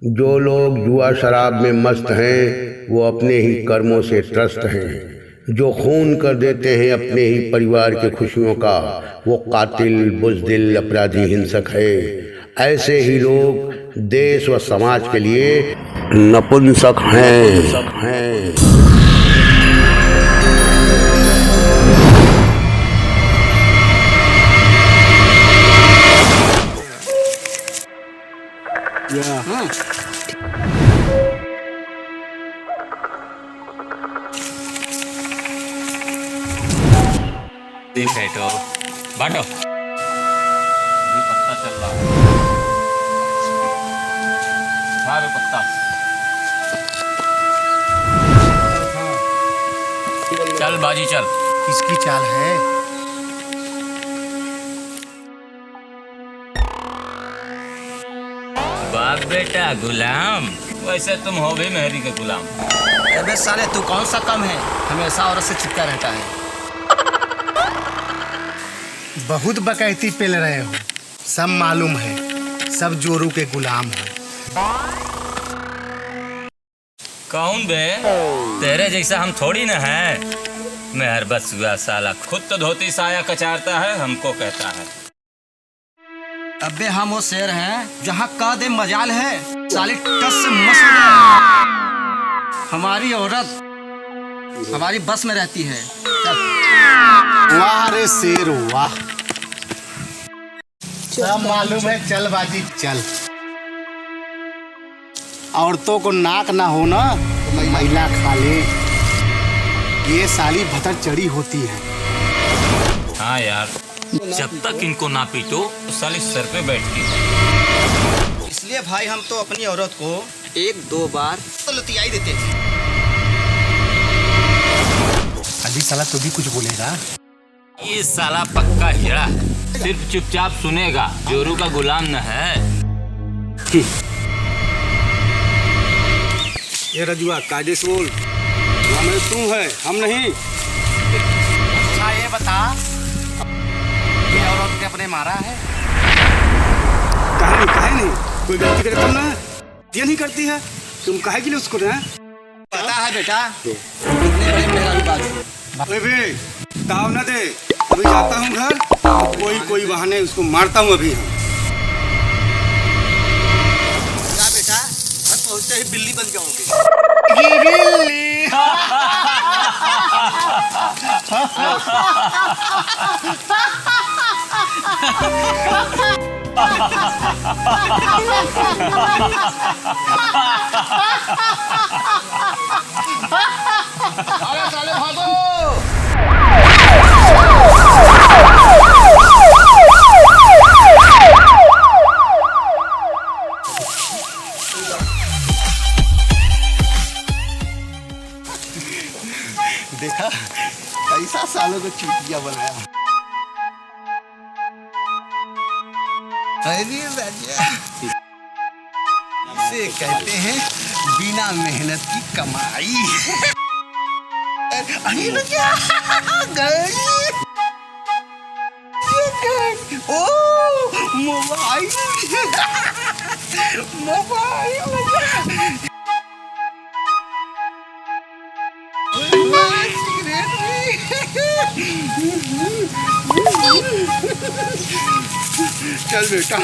जो लोग जुआ शराब में मस्त हैं वो अपने ही कर्मों से त्रस्त हैं। जो खून कर देते हैं अपने ही परिवार की खुशियों का वो कातिल, बुज़दिल, अपराधी, हिंसक है। ऐसे ही लोग देश व समाज के लिए नपुंसक हैं। देख है तो बांटो ये पत्ता चल रहा है। हाँ पत्ता चल बाजी चल। किसकी चाल है? बाप बेटा गुलाम, वैसे तुम हो भी मेहरी के गुलाम। अबे साले तू कौन सा कम है, हमेशा औरत से चिपका रहता है। बहुत बकैती पेल रहे हो, सब मालूम है, सब जोरू के गुलाम हो। कौन बे? तेरे जैसा हम थोड़ी ना है। मेहर बस हुआ साला, खुद तो धोती साया कचारता है, हमको कहता है। अबे हम वो शेर हैं जहाँ का दे मजाल है, साली टस से मस हो जाए। हमारी औरत हमारी बस में रहती है। चल। वाह रे शेर वाह, सब मालूम है, चल बाजी चल। औरतों को नाक ना हो ना तो महिला खा ले, ये साली भतर चढ़ी होती है। हाँ यार, जब तक इनको ना पीटो तो साली सर पे बैठती है। इसलिए भाई हम तो अपनी औरत को एक दो बार तो लतियाई देते थे। अभी साला तू भी कुछ बोलेगा? ये साला पक्का हीरा है, सिर्फ चुपचाप सुनेगा, जोरू का गुलाम न है। ये रजुआ कायदे से बोल, हमें तू है, हम नहीं। अच्छा ये बता, ये औरत के अपने मारा है? काहे नहीं, कोई गलती करे तब ना, ये नहीं करती है, तुम काहे के लिए उसको ना? पता है बेटा, मेरा भी बात। अरे बे, ताव ना दे, अभी जाता हूँ घर, कोई बहाने उसको मारता हूँ अभी। क्या बेटा, घर पहुँचते ही बिल्ली बन जाओगे। बिल्ली। अरे साले भागो। देखा कैसा सालों को चूतिया बनाया। अरे राजा, इसे कहते हैं बिना मेहनत की कमाई। अरे राजा, ओ मोबाइल चल बेटा,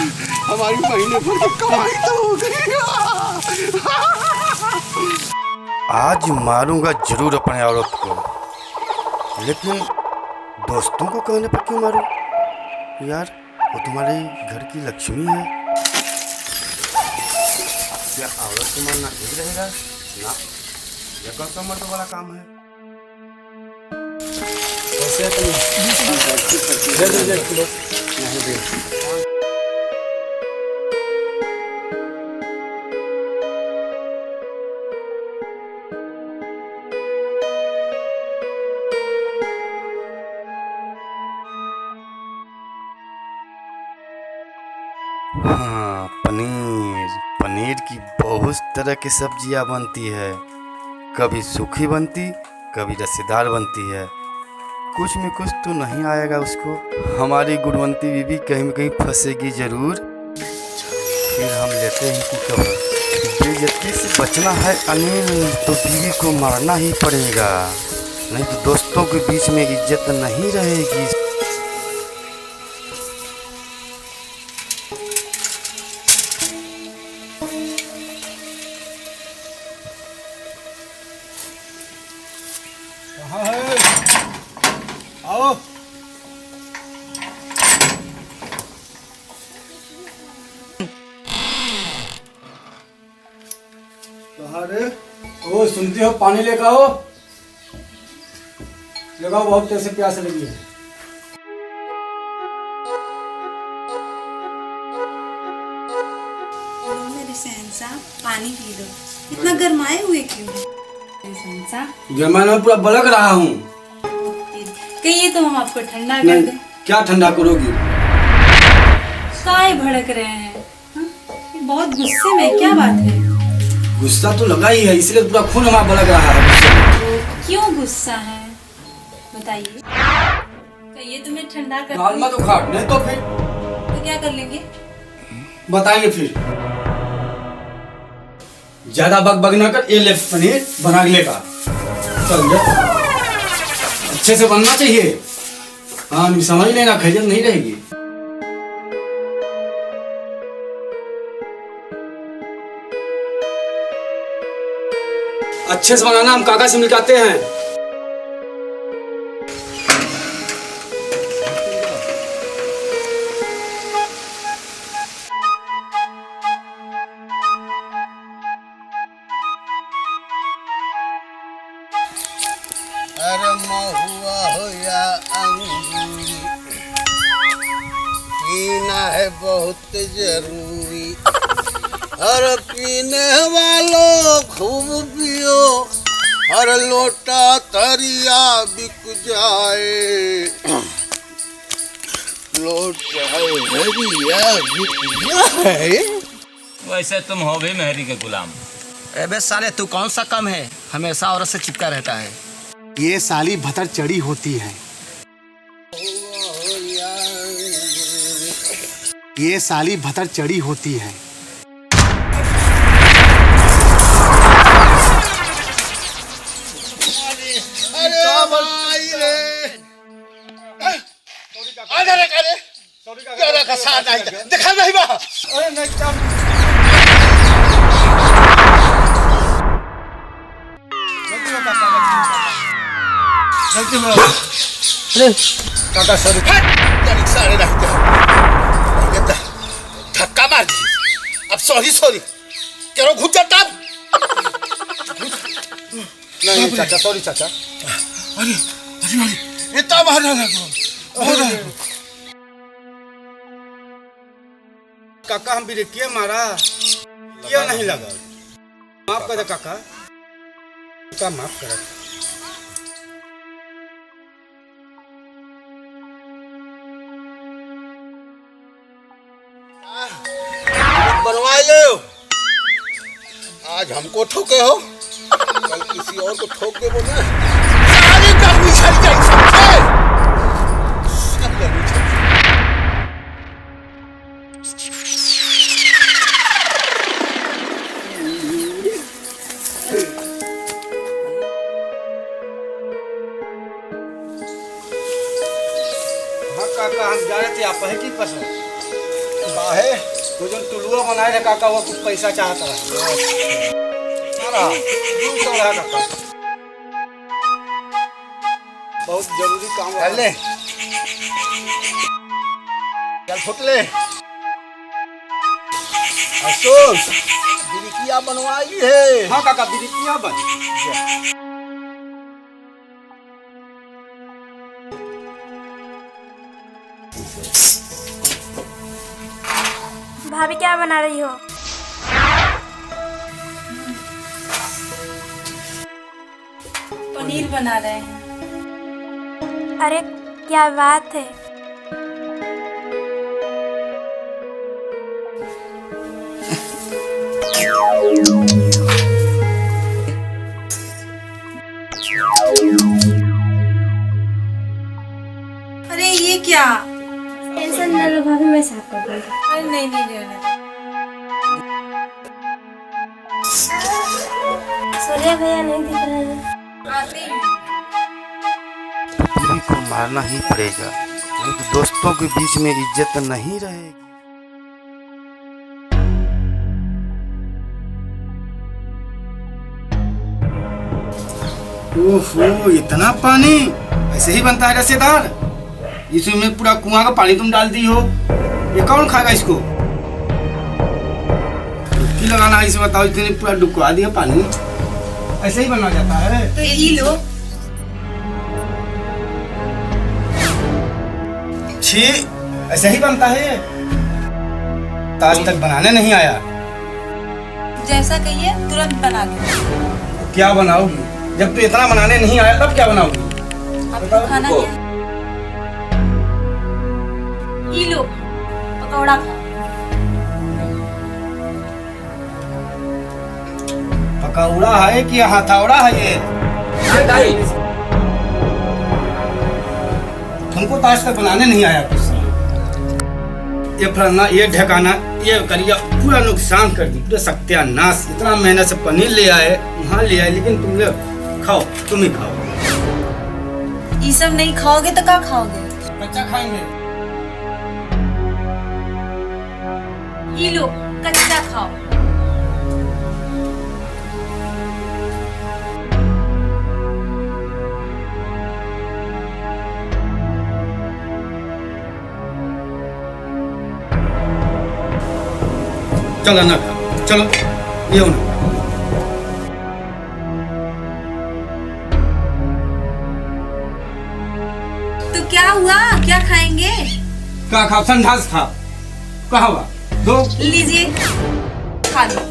हमारी महीने भर की कमाई तो हो गई। आज मारूंगा जरूर अपने औरत को, लेकिन दोस्तों को कहने पर क्यों मारूं? यार वो तुम्हारे घर की लक्ष्मी है। क्या औरत को मारना ठीक रहेगा? ना, यह कौन सा मर्द वाला काम है? हाँ, पनीर की बहुत तरह की सब्जियां बनती है, कभी सूखी बनती, कभी रसेदार बनती है। कुछ में कुछ तो नहीं आएगा उसको। हमारी गुणवंती बीवी कहीं न कहीं फंसेगी जरूर। फिर हम लेते हैं कि खबर। बेइज्जती से बचना है अनिल तो बीवी को मारना ही पड़ेगा, नहीं तो दोस्तों के बीच में इज्जत नहीं रहेगी। कहाँ है? आओ। कहाँ रे? ओ सुनते हो, पानी लेकर आओ। लगाओ, बहुत तेज से प्यास लगी है। मेरे शहंशाह पानी पी लो। इतना गरमाए हुए क्यों है मेरे शहंशाह? जमाना में पूरा बलक रहा हूँ। कहिए तो हम आपको ठंडा कर नहीं, दें। क्या ठंडा करोगी? काहे भड़क रहे हैं? हाँ? ये बहुत गुस्से में, क्या बात है? गुस्सा तो लगा ही है, इसलिए पूरा खून हमारा बलक रहा है गुस्से में। तो क्यों गुस्सा है बताइए। कहिए तो मैं ठंडा कर दाल मत उखाड़, नहीं तो फिर तो क्या कर लेंगे? बताएंगे फिर। ज्यादा बग ना कर, ये ले पनीर बना के लेगा। चल जा, अच्छे से बनना चाहिए। हाँ, नहीं समझ लेना, खैरियत नहीं रहेगी। अच्छे से बनाना, हम काका से मिलकाते हैं। अरे महुआ हो या अंगूरी, पीना है बहुत जरूरी। हर पीने वालों खूब पियो, हर लोटा तरिया बिक जाए। लोटा हरिया बिक जाए। वैसे तुम हो भी मेहरी के गुलाम। अबे साले, तू कौन सा कम है? हमेशा औरत से चिपका रहता है। ये साली भतर चढ़ी होती है। ये साली भतर चढ़ी होती है। अरे भाई रे, अरे अरे अरे का साथ नहीं देखा नहीं बा। अरे नहीं, काका सॉरी। सारे धक्का मार दी। अब सॉरी सॉरी करो, घुस जाता। नहीं चाचा, सॉरी चाचा। अरे अरे अरे इतना मारना लगा। काका हम ब्रेकिए मारा, क्या नहीं लगा। माफ कर दे काका, काका माफ कर। बनवाए ले। आज हमको ठोके हो, कल किसी और को ठोक दे। बोले सारी गर्मी छल जाए, समझे? सब गर्मी छल जाए। हाँ काका, हम जा रहे थे आप है की पसंद बाहे वो जो टुलुआ बनाए थे काका, वो कुछ पैसा चाहता है। काका बहुत जरूरी काम है। ले चल फुट ले। अफसोस बिरिकिया बनवाई है। हाँ काका, बिरिकिया बन। भाभी क्या बना रही हो? पनीर बना रहे हैं। अरे क्या बात है। अरे ये क्या? टेंशन न लो भाभी, मैं साफ कर दूंगी। अरे नहीं नहीं रहने दो। सूर्या भैया नहीं दिख रहे हैं। बीवी को मारना ही पड़ेगा, नहीं तो दोस्तों के बीच में इज्जत नहीं रहेगी। ओहो, इतना पानी ऐसे ही बनता है रसेदार? इसमें पूरा कुआं का पानी तुम डाल दी हो, ये कौन खाएगा इसको? डुबकी लगाना है इसे, बताओ, इतने पूरा डुबका दिया पानी, ऐसे ही बना जाता है? तो ये लो। छी, ऐसे ही बनता है ये? आज तक बनाने नहीं आया। जैसा कहिए तुरंत बना दो। क्या बनाओगी? जब तो इतना बनाने नहीं आया तब क्या बनाओगी? आपको खाना क्या? ये लो पकौड़ा खाओ। पकौड़ा है कि हथौड़ा है ये? तुमको तो आज तक बनाने नहीं आया कुछ। ये फलना, ये ढकाना, ये करिया, पूरा नुकसान कर दी, पूरा सत्यानाश। इतना मेहनत से पनीर ले आए, वहाँ ले आए, लेकिन तुम लोग खाओ, तुम ही खाओ। ये सब नहीं खाओगे तो क्या खाओगे? कच्चा खाएंगे। ये लो कच्चा खाओ। चलो ना खाओ, चलो ये ना। तो क्या हुआ, क्या खाएंगे? क्या खाओ? संडास खाओ। कहा हुआ? दो। लीजिए खा लो।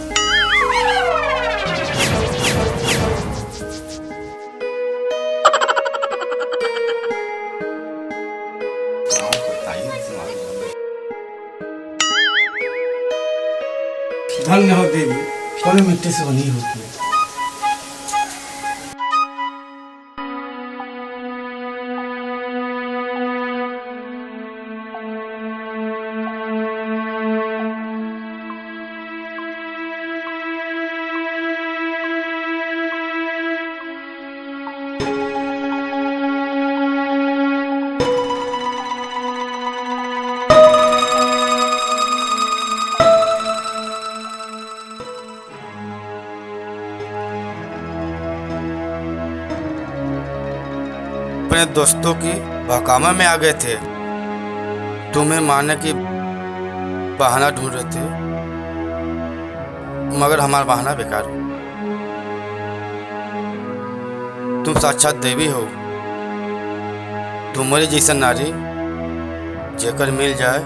धन्य हो देवी, कौन मिट्टी से बनी होती है। अपने दोस्तों की बहकावे में आ गए थे, तुम्हें मारने की बहाना ढूंढ रहे थे, मगर हमारा बहाना बेकार हो। तुम साक्षात देवी हो। तुम्हारी जैसा नारी जेकर मिल जाए,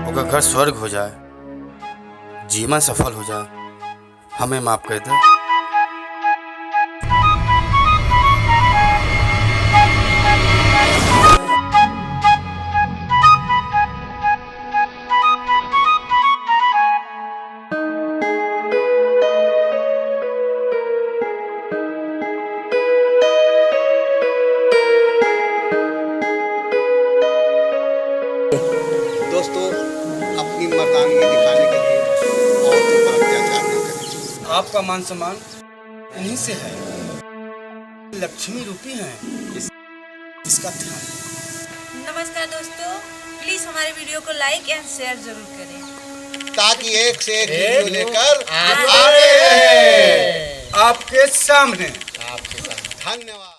ओकर घर स्वर्ग हो जाए, जीवन सफल हो जाए। हमें माफ कर दे। दोस्तों, अपनी मर्दानगी दिखाने के लिए औरतों पर अत्याचार न करें। आपका मान सम्मान इन्हीं से है। लक्ष्मी रूपी हैं, इसका ध्यान। नमस्कार दोस्तों, प्लीज हमारे वीडियो को लाइक एंड शेयर जरूर करें ताकि एक से एक वीडियो लेकर आगे आपके सामने। धन्यवाद।